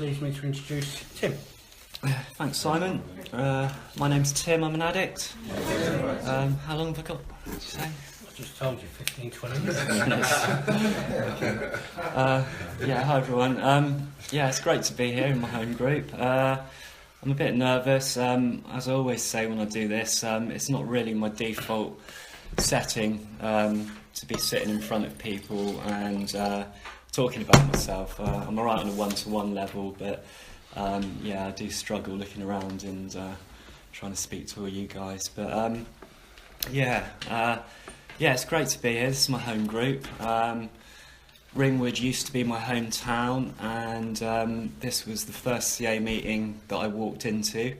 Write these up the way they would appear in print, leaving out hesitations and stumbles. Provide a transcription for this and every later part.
Please me to introduce Tim. Thanks, Simon. My name's Tim, I'm an addict. How long have I got, did you say? I just told you, 15, 20 minutes. Hi everyone. It's great to be here in my home group. I'm a bit nervous. As I always say when I do this, it's not really my default setting to be sitting in front of people and talking about myself. I'm alright on a one-to-one level, but I do struggle looking around and trying to speak to all you guys. But it's great to be here. This is my home group. Ringwood used to be my hometown, and this was the first CA meeting that I walked into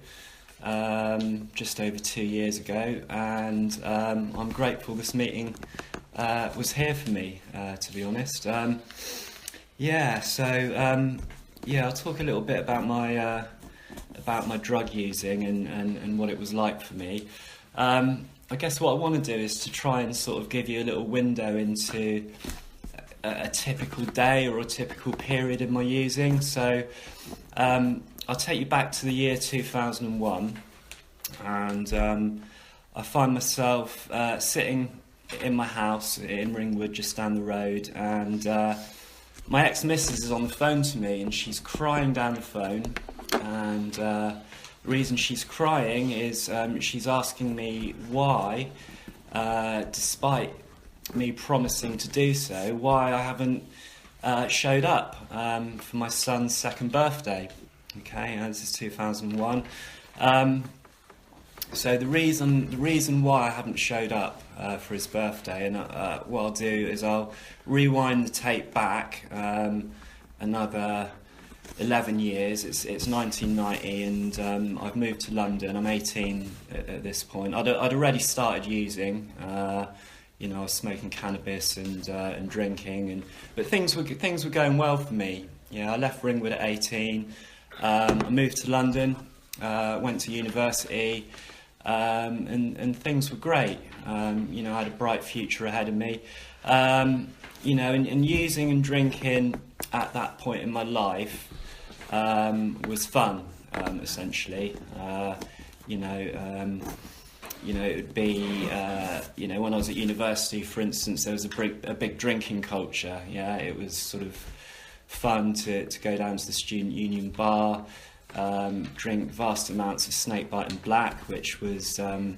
just over 2 years ago, and I'm grateful this meeting was here for me, to be honest. I'll talk a little bit about my drug using and what it was like for me. I guess what I want to do is to try and sort of give you a little window into a typical day or a typical period in my using. So I'll take you back to the year 2001, and I find myself sitting in my house in Ringwood, just down the road, and my ex-missus is on the phone to me, and she's crying down the phone, and the reason she's crying is she's asking me why, despite me promising to do so, why I haven't showed up for my son's second birthday. Okay, this is 2001. So the reason why I haven't showed up for his birthday, and what I'll do is I'll rewind the tape back another 11 years. It's 1990, and I've moved to London. I'm 18 at this point. I'd already started using. I was smoking cannabis and drinking, but things were going well for me. I left Ringwood at 18. I moved to London, went to university, and things were great. I had a bright future ahead of me. And using and drinking at that point in my life was fun, essentially. It would be, when I was at university, for instance, there was a big drinking culture. It was sort of fun to go down to the student union bar, drink vast amounts of snakebite and black, which was, I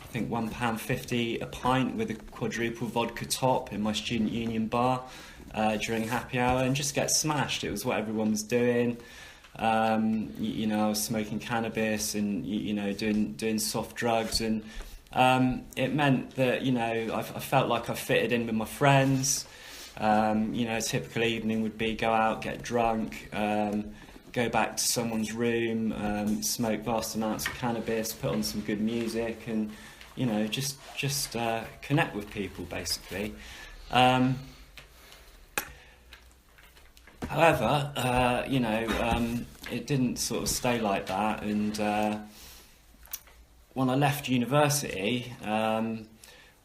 think, £1.50 a pint with a quadruple vodka top in my student union bar during happy hour, and just get smashed. It was what everyone was doing. I was smoking cannabis and doing soft drugs, and it meant that I felt like I fitted in with my friends. A typical evening would be go out, get drunk, go back to someone's room, smoke vast amounts of cannabis, put on some good music, and just connect with people, basically. However, it didn't sort of stay like that, and when I left university,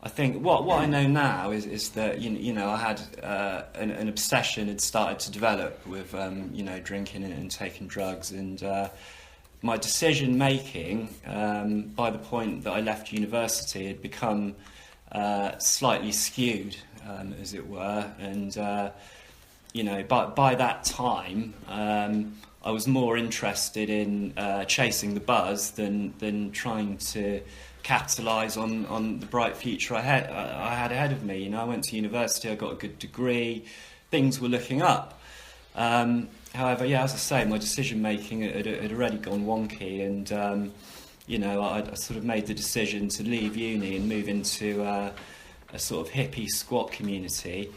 I think what I know now is that I had an obsession had started to develop with drinking and taking drugs, and my decision making by the point that I left university had become slightly skewed, as it were, and by that time, I was more interested in chasing the buzz than trying to capitalise on the bright future I had ahead of me. I went to university, I got a good degree, things were looking up. However, as I say, my decision making had already gone wonky, and I sort of made the decision to leave uni and move into a sort of hippie squat community.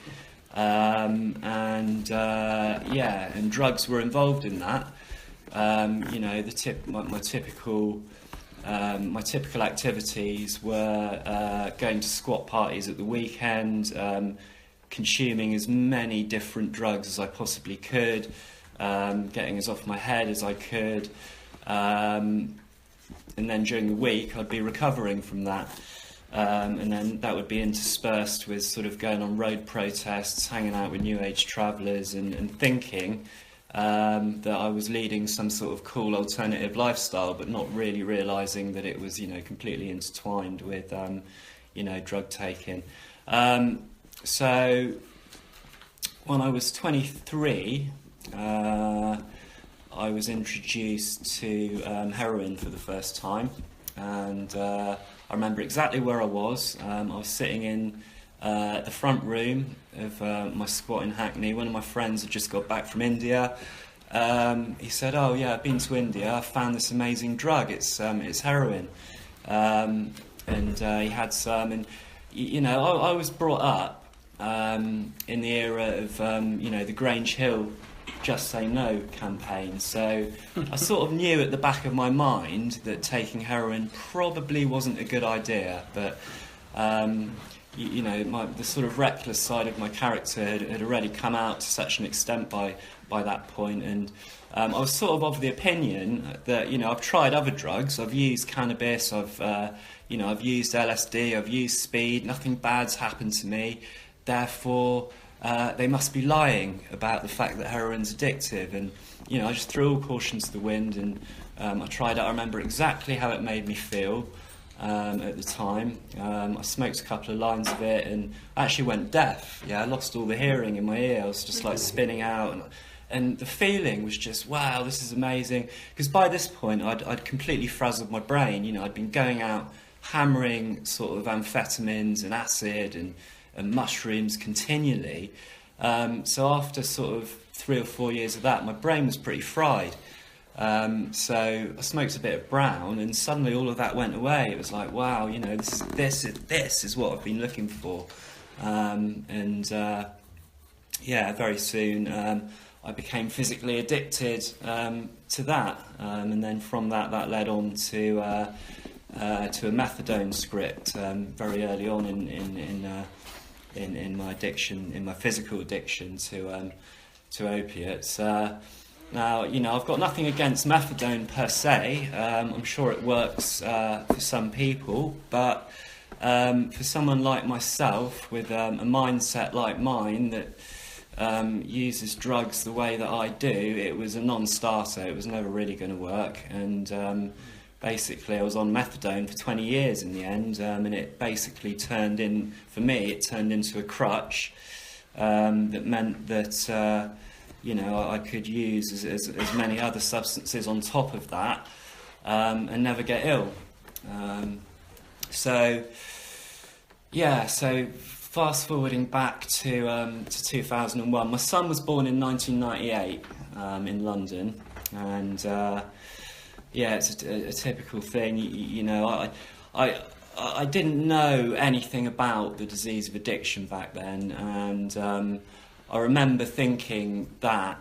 And drugs were involved in that. My typical activities were going to squat parties at the weekend, consuming as many different drugs as I possibly could, getting as off my head as I could, and then during the week I'd be recovering from that. And then that would be interspersed with sort of going on road protests, hanging out with New Age travellers, and thinking that I was leading some sort of cool alternative lifestyle, but not really realising that it was, completely intertwined with, drug taking. So when I was 23, I was introduced to heroin for the first time, and I remember exactly where I was. I was sitting in the front room of my squat in Hackney. One of my friends had just got back from India. He said, "Oh yeah, I've been to India. I found this amazing drug. It's heroin." And he had some, and I was brought up in the era of the Grange Hill Just Say No campaign. So I sort of knew at the back of my mind that taking heroin probably wasn't a good idea, but the sort of reckless side of my character had already come out to such an extent by that point, and I was sort of the opinion that I've tried other drugs, I've used cannabis, I've used LSD, I've used speed, nothing bad's happened to me, therefore they must be lying about the fact that heroin's addictive. And I just threw all caution to the wind, and I tried it. I remember exactly how it made me feel at the time. I smoked a couple of lines of it, and I actually went deaf. I lost all the hearing in my ear. I was just like spinning out, and the feeling was just, wow, this is amazing. Because by this point I'd completely frazzled my brain. I'd been going out hammering sort of amphetamines and acid and mushrooms continually. So after sort of 3 or 4 years of that, my brain was pretty fried. So I smoked a bit of brown, and suddenly all of that went away. It was like, wow, this is what I've been looking for. Very soon I became physically addicted to that, and then from that led on to a methadone script very early on in my addiction, in my physical addiction to opiates. Now, I've got nothing against methadone per se. I'm sure it works for some people, but for someone like myself with a mindset like mine that uses drugs the way that I do, it was a non-starter. It was never really going to work, and basically I was on methadone for 20 years in the end, and it basically turned into a crutch that meant that I could use as many other substances on top of that and never get ill. So fast forwarding back to 2001, my son was born in 1998 in London, and it's a typical thing. I didn't know anything about the disease of addiction back then, and I remember thinking that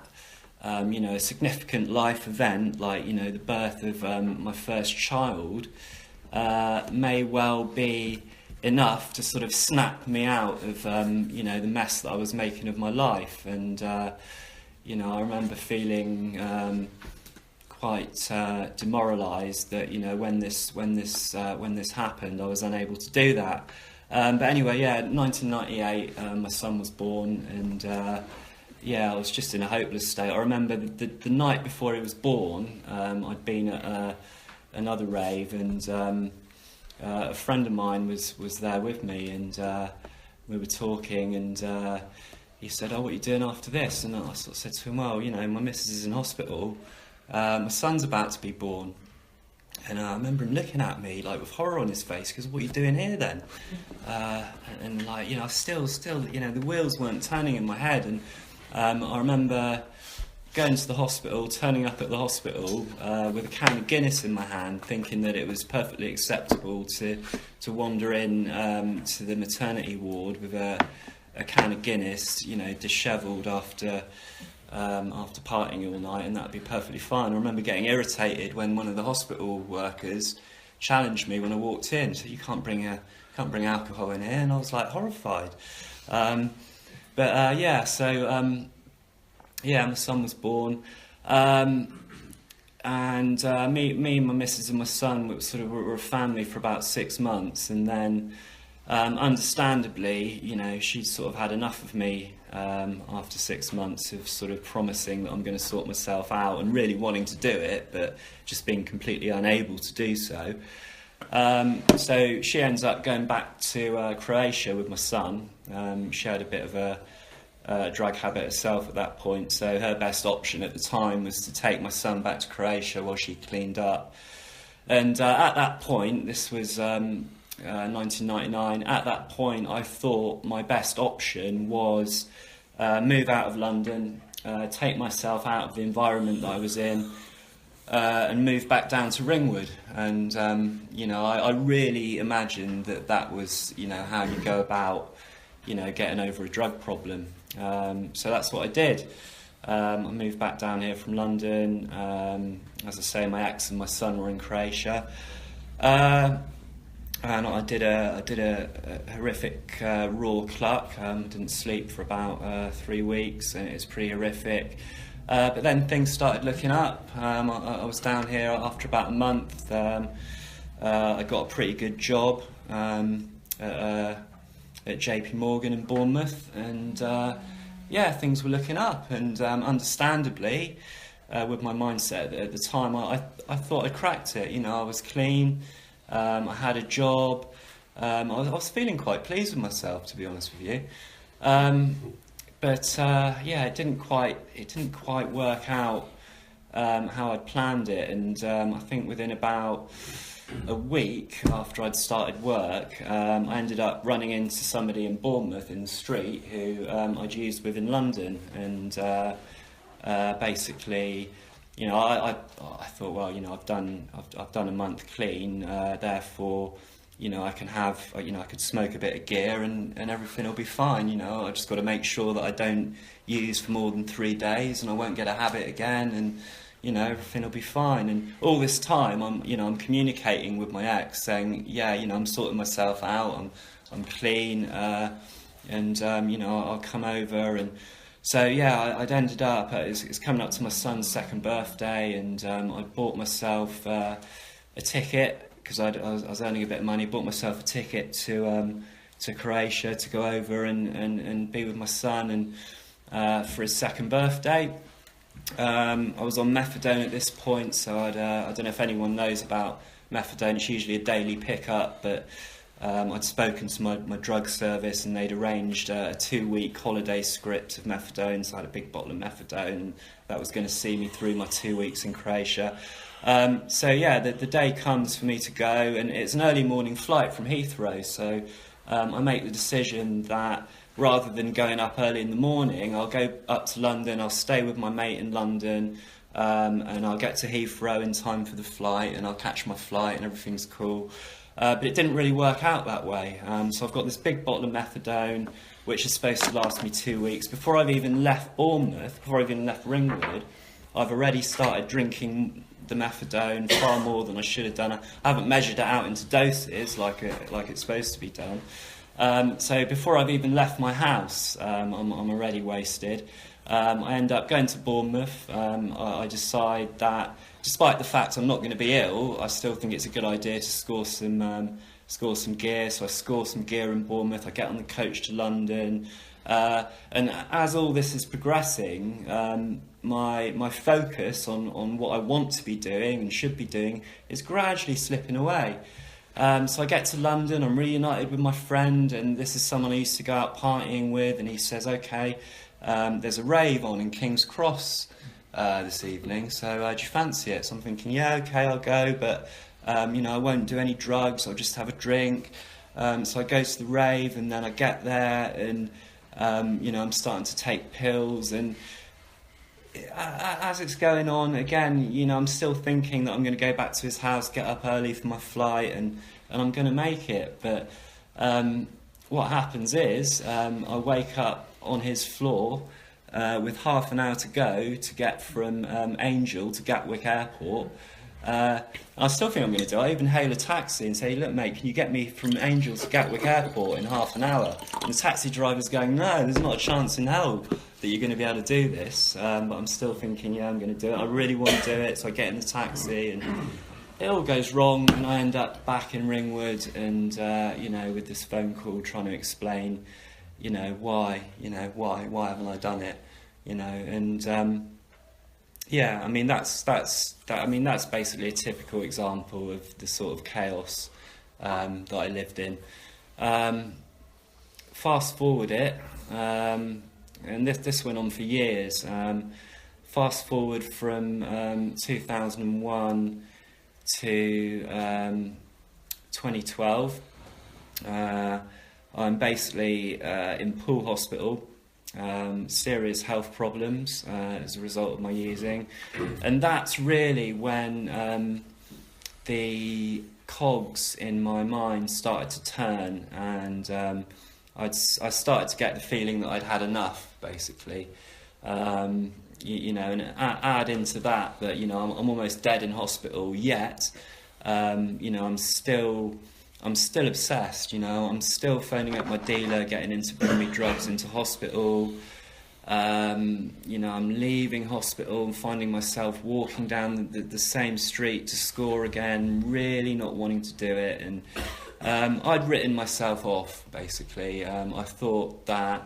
a significant life event like the birth of my first child may well be enough to sort of snap me out of the mess that I was making of my life. And I remember feeling quite demoralised that when this happened, I was unable to do that. But anyway, 1998, my son was born, and I was just in a hopeless state. I remember the night before he was born, I'd been at another rave, and a friend of mine was there with me, and we were talking, and he said, "Oh, what are you doing after this?" And I sort of said to him, "Well, my missus is in hospital, my son's about to be born." And I remember him looking at me like with horror on his face, because what are you doing here then? And like, still, the wheels weren't turning in my head. And I remember going to the hospital, turning up at the hospital with a can of Guinness in my hand, thinking that it was perfectly acceptable to wander in to the maternity ward with a can of Guinness, dishevelled after partying all night, and that'd be perfectly fine. I remember getting irritated when one of the hospital workers challenged me when I walked in, so you can't bring alcohol in here, and I was like horrified. My son was born, and me and my missus and my son were a family for about 6 months, and then Understandably, you know, she'd sort of had enough of me after 6 months of sort of promising that I'm going to sort myself out and really wanting to do it, but just being completely unable to do so. So she ends up going back to Croatia with my son. She had a bit of a drug habit herself at that point, so her best option at the time was to take my son back to Croatia while she cleaned up. And at that point, this was 1999, at that point I thought my best option was move out of London, take myself out of the environment that I was in, and move back down to Ringwood. And you know, I really imagined that that was, you know, how you go about, you know, getting over a drug problem. So that's what I did. I moved back down here from London. As I say, my ex and my son were in Croatia, and I did a horrific raw cluck. Didn't sleep for about 3 weeks, and it was pretty horrific. But then things started looking up. I was down here after about a month. I got a pretty good job at JP Morgan in Bournemouth, and yeah, things were looking up. And understandably, with my mindset at the time, I thought I cracked it. You know, I was clean. I had a job. I was feeling quite pleased with myself, to be honest with you. But yeah, it didn't quite work out how I'd planned it. And I think within about a week after I'd started work, I ended up running into somebody in Bournemouth in the street who I'd used with in London, and basically, you know, I thought, well, you know, I've done a month clean, therefore, you know, I could smoke a bit of gear and everything will be fine. You know, I just got to make sure that I don't use for more than 3 days, and I won't get a habit again, and you know, everything will be fine. And all this time, I'm communicating with my ex, saying, yeah, you know, I'm sorting myself out, I'm clean, and you know, I'll come over. And so yeah, I'd ended up. It's coming up to my son's 2nd birthday, and I bought myself a ticket because I was earning a bit of money. Bought myself a ticket to Croatia to go over and be with my son, and for his 2nd birthday. I was on methadone at this point, so I don't know if anyone knows about methadone. It's usually a daily pickup, but I'd spoken to my drug service, and they'd arranged a 2-week holiday script of methadone, so I had a big bottle of methadone, and that was going to see me through my 2 weeks in Croatia. So yeah, the day comes for me to go, and it's an early morning flight from Heathrow, so I make the decision that rather than going up early in the morning, I'll go up to London, I'll stay with my mate in London, and I'll get to Heathrow in time for the flight, and I'll catch my flight and everything's cool. But it didn't really work out that way. So I've got this big bottle of methadone, which is supposed to last me 2 weeks. Before I've even left Bournemouth, before I've even left Ringwood, I've already started drinking the methadone far more than I should have done. I haven't measured it out into doses like it's supposed to be done. So before I've even left my house, I'm already wasted. I end up going to Bournemouth. I decide that, despite the fact I'm not going to be ill, I still think it's a good idea to score some gear. So I score some gear in Bournemouth. I get on the coach to London, and as all this is progressing, my focus on what I want to be doing and should be doing is gradually slipping away. So I get to London, I'm reunited with my friend, and this is someone I used to go out partying with, and he says, okay, there's a rave on in King's Cross this evening, so do you fancy it? So I'm thinking, yeah, okay, I'll go, but you know, I won't do any drugs, I'll just have a drink. So I go to the rave, and then I get there, and you know, I'm starting to take pills, and as it's going on, again, you know, I'm still thinking that I'm going to go back to his house, get up early for my flight, and I'm going to make it. But what happens is I wake up on his floor with half an hour to go to get from Angel to Gatwick Airport. I still think I'm going to do it. I even hail a taxi and say, look mate, can you get me from Angel to Gatwick Airport in half an hour? And the taxi driver's going, no, there's not a chance in hell that you're going to be able to do this. But I'm still thinking, yeah, I'm going to do it. I really want to do it. So I get in the taxi, and it all goes wrong, and I end up back in Ringwood, and you know, with this phone call trying to explain, you know, why haven't I done it, you know, and yeah, I mean that's basically a typical example of the sort of chaos that I lived in. Fast forward it, and this went on for years. Fast forward from 2001 to 2012. I'm basically in Poole Hospital, serious health problems as a result of my using, and that's really when the cogs in my mind started to turn, and I started to get the feeling that I'd had enough, basically. You know, and add into that you know, I'm almost dead in hospital, yet you know, I'm still obsessed. You know, I'm still phoning up my dealer, getting him to bring me drugs into hospital. You know, I'm leaving hospital and finding myself walking down the same street to score again, really not wanting to do it. And I'd written myself off, basically. I thought that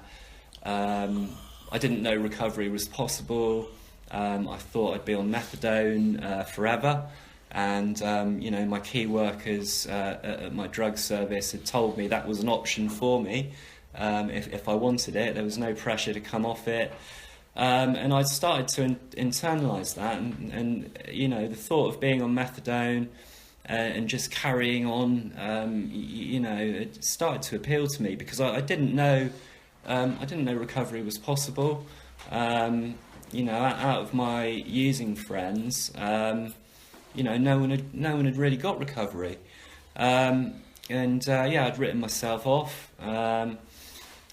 I didn't know recovery was possible. I thought I'd be on methadone forever. And, you know, my key workers at my drug service had told me that was an option for me if I wanted it. There was no pressure to come off it. And I started to internalise that. And, you know, the thought of being on methadone and just carrying on, you know, it started to appeal to me, because I didn't know recovery was possible. You know, out of my using friends, you know, no one had really got recovery, and yeah, I'd written myself off. I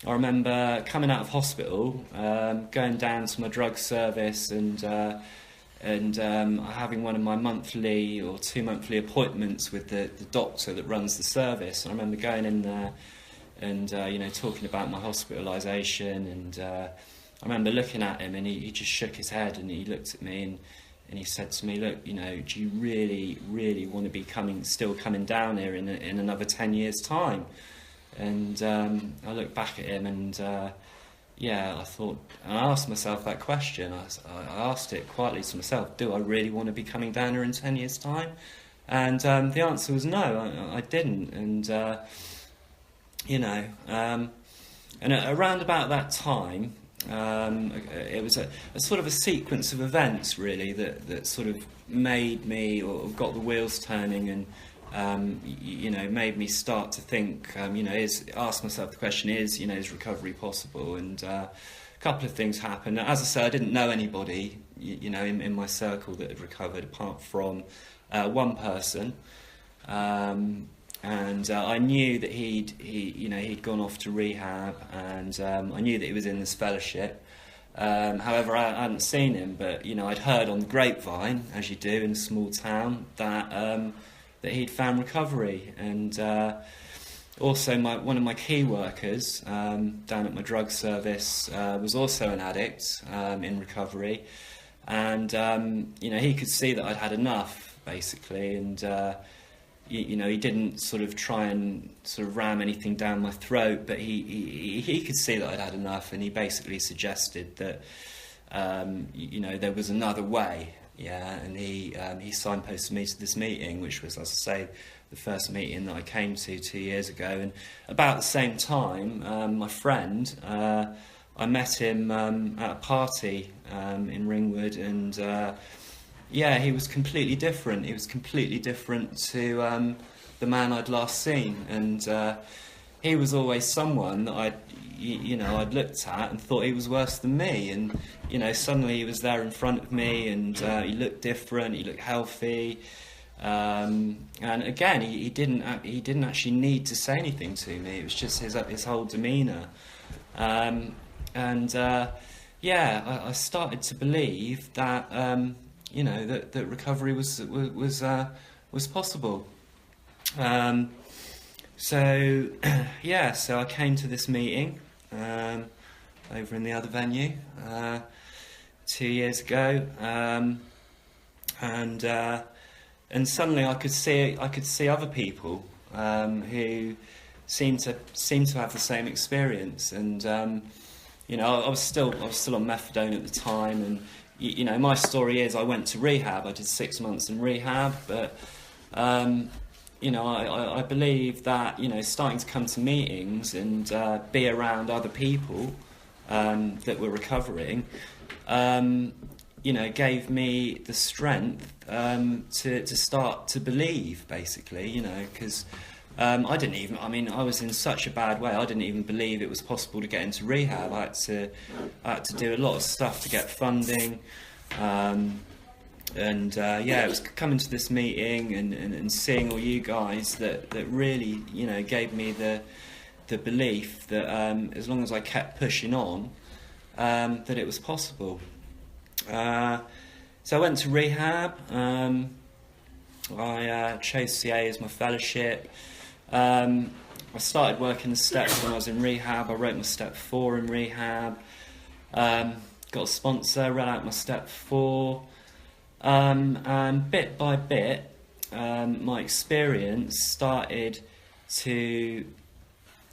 remember coming out of hospital, going down to my drug service, and having one of my monthly or 2 monthly appointments with the doctor that runs the service. And I remember going in there and you know, talking about my hospitalisation, and I remember looking at him, and he just shook his head, and he looked at me and he said to me, "Look, you know, do you really want to be still coming down here in another 10 years' time?" And I looked back at him, and yeah, I thought, and I asked myself that question. I asked it quietly to myself: do I really want to be coming down here in 10 years' time? And the answer was no, I didn't. And you know, and around about that time, it was a sort of a sequence of events, really, that sort of made me, or got the wheels turning, and you know, made me start to think, you know, ask myself the question: is recovery possible? And a couple of things happened. As I said, I didn't know anybody, you know, in my circle that had recovered, apart from one person. And I knew that he'd gone off to rehab, and I knew that he was in this fellowship. However, I hadn't seen him, but you know, I'd heard on the grapevine, as you do in a small town, that he'd found recovery. And also, one of my key workers down at my drug service was also an addict in recovery, and you know, he could see that I'd had enough, basically, and you know, he didn't sort of try and sort of ram anything down my throat, but he could see that I'd had enough, and he basically suggested that you know, there was another way. Yeah, and he signposted me to this meeting, which was, as I say, the first meeting that I came to 2 years ago. And about the same time, my friend, I met him at a party in Ringwood, and yeah, he was completely different. He was completely different to the man I'd last seen, and he was always someone that I'd looked at and thought he was worse than me. And you know, suddenly he was there in front of me, and he looked different. He looked healthy, and again, he didn't actually need to say anything to me. It was just his whole demeanour, and yeah, I started to believe that. You know, that recovery was possible. So yeah, so I came to this meeting over in the other venue 2 years ago, and and suddenly I could see other people who seemed to have the same experience, and I was still on methadone at the time, and my story is I went to rehab. I did 6 months in rehab, but I believe that starting to come to meetings and be around other people that were recovering, gave me the strength to start to believe, basically, because I was in such a bad way, I didn't even believe it was possible to get into rehab. I had to do a lot of stuff to get funding, it was coming to this meeting and seeing all you guys that really, gave me the belief that as long as I kept pushing on, that it was possible. So I went to rehab. I chose CA as my fellowship. I started working the steps when I was in rehab. I wrote my step 4 in rehab. Got a sponsor, read out my step 4. And bit by bit, my experience started to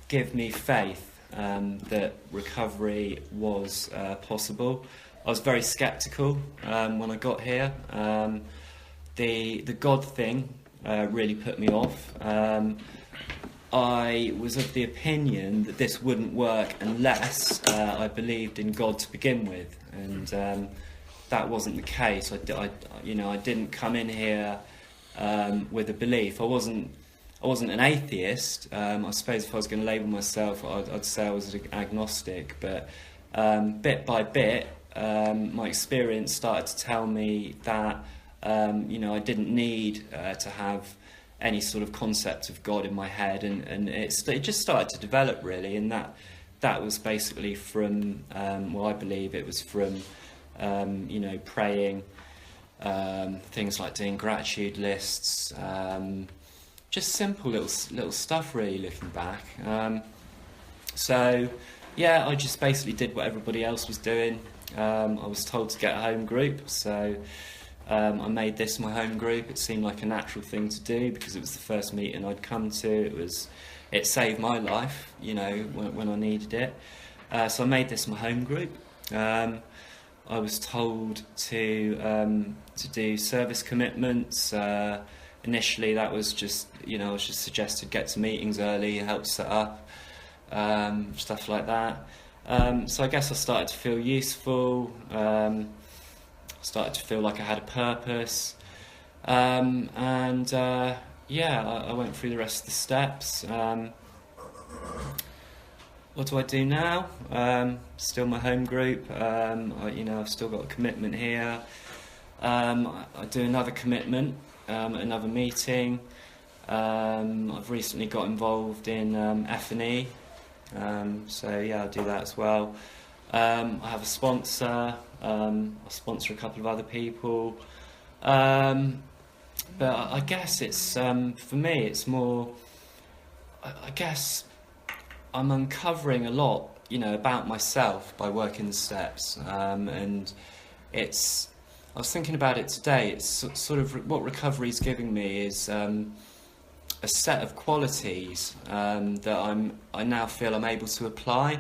give me faith that recovery was possible. I was very sceptical when I got here. The God thing really put me off. I was of the opinion that this wouldn't work unless I believed in God to begin with, and that wasn't the case. I didn't come in here with a belief. I wasn't an atheist. I suppose if I was going to label myself, I'd say I was an agnostic. But bit by bit, my experience started to tell me that I didn't need to have any sort of concept of God in my head, and it just started to develop, really. And that was basically from I believe it was from praying, things like doing gratitude lists, just simple little stuff, really, looking back. I just basically did what everybody else was doing. I was told to get a home group, so I made this my home group. It seemed like a natural thing to do because it was the first meeting I'd come to. It saved my life, when I needed it. So I made this my home group. I was told to do service commitments. Initially, that was just, I was just suggested get to meetings early, help set up, stuff like that. So I guess I started to feel useful. Started to feel like I had a purpose. I went through the rest of the steps. What do I do now? Still my home group. I've still got a commitment here. I do another commitment, another meeting. I've recently got involved in F&E, I do that as well. I have a sponsor. I sponsor a couple of other people. But I guess it's for me, it's more. I guess I'm uncovering a lot, about myself by working the steps, and it's. I was thinking about it today. It's sort of what recovery is giving me is a set of qualities that I now feel I'm able to apply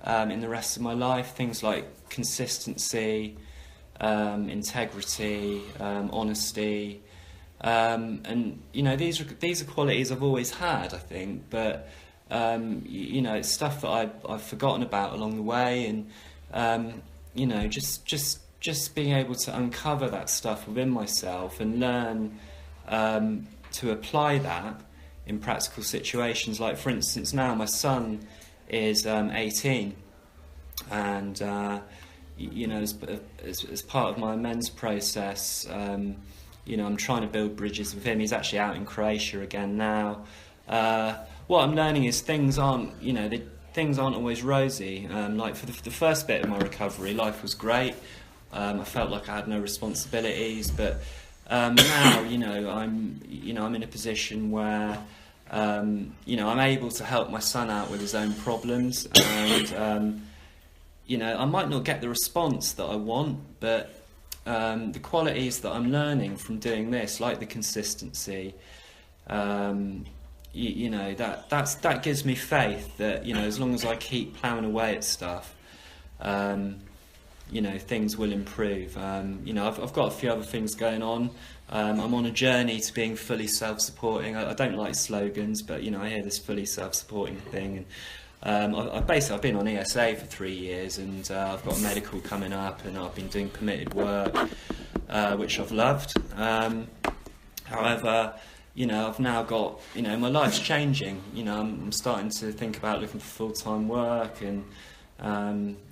in the rest of my life. Things like consistency, integrity, honesty, and these are qualities I've always had, I think, but. It's stuff that I've forgotten about along the way, and just being able to uncover that stuff within myself and learn to apply that in practical situations. Like, for instance, now my son is 18, and as part of my amends process, I'm trying to build bridges with him. He's actually out in Croatia again now. What I'm learning is things aren't always rosy. Like for the first bit of my recovery, life was great. I felt like I had no responsibilities, but now, I'm in a position where, I'm able to help my son out with his own problems, and I might not get the response that I want, but the qualities that I'm learning from doing this, like the consistency, you know, that gives me faith that, you know, as long as I keep ploughing away at stuff, you know, things will improve. You know, I've got a few other things going on. I'm on a journey to being fully self-supporting. I don't like slogans, but, you know, I hear this fully self-supporting thing. And I've been on ESA for 3 years, and I've got a medical coming up, and I've been doing permitted work, which I've loved. However, you know, I've now got, you know, my life's changing. You know, I'm starting to think about looking for full-time work, and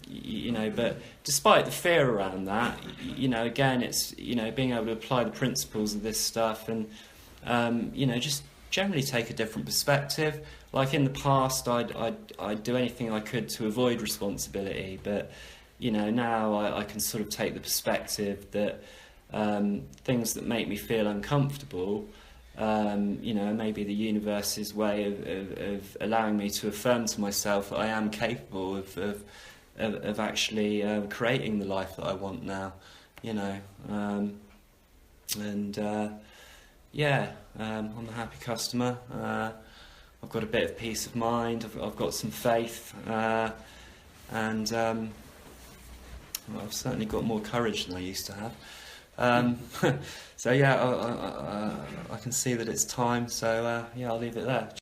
you know, but despite the fear around that, you know, again, it's, you know, being able to apply the principles of this stuff, and you know, just generally take a different perspective. Like in the past, I'd do anything I could to avoid responsibility, but, you know, now I can sort of take the perspective that things that make me feel uncomfortable, you know, maybe the universe's way of allowing me to affirm to myself that I am capable of actually creating the life that I want now, you know. Yeah, I'm a happy customer. I've got a bit of peace of mind. I've got some faith, and well, I've certainly got more courage than I used to have. So yeah, I can see that it's time. So yeah, I'll leave it there.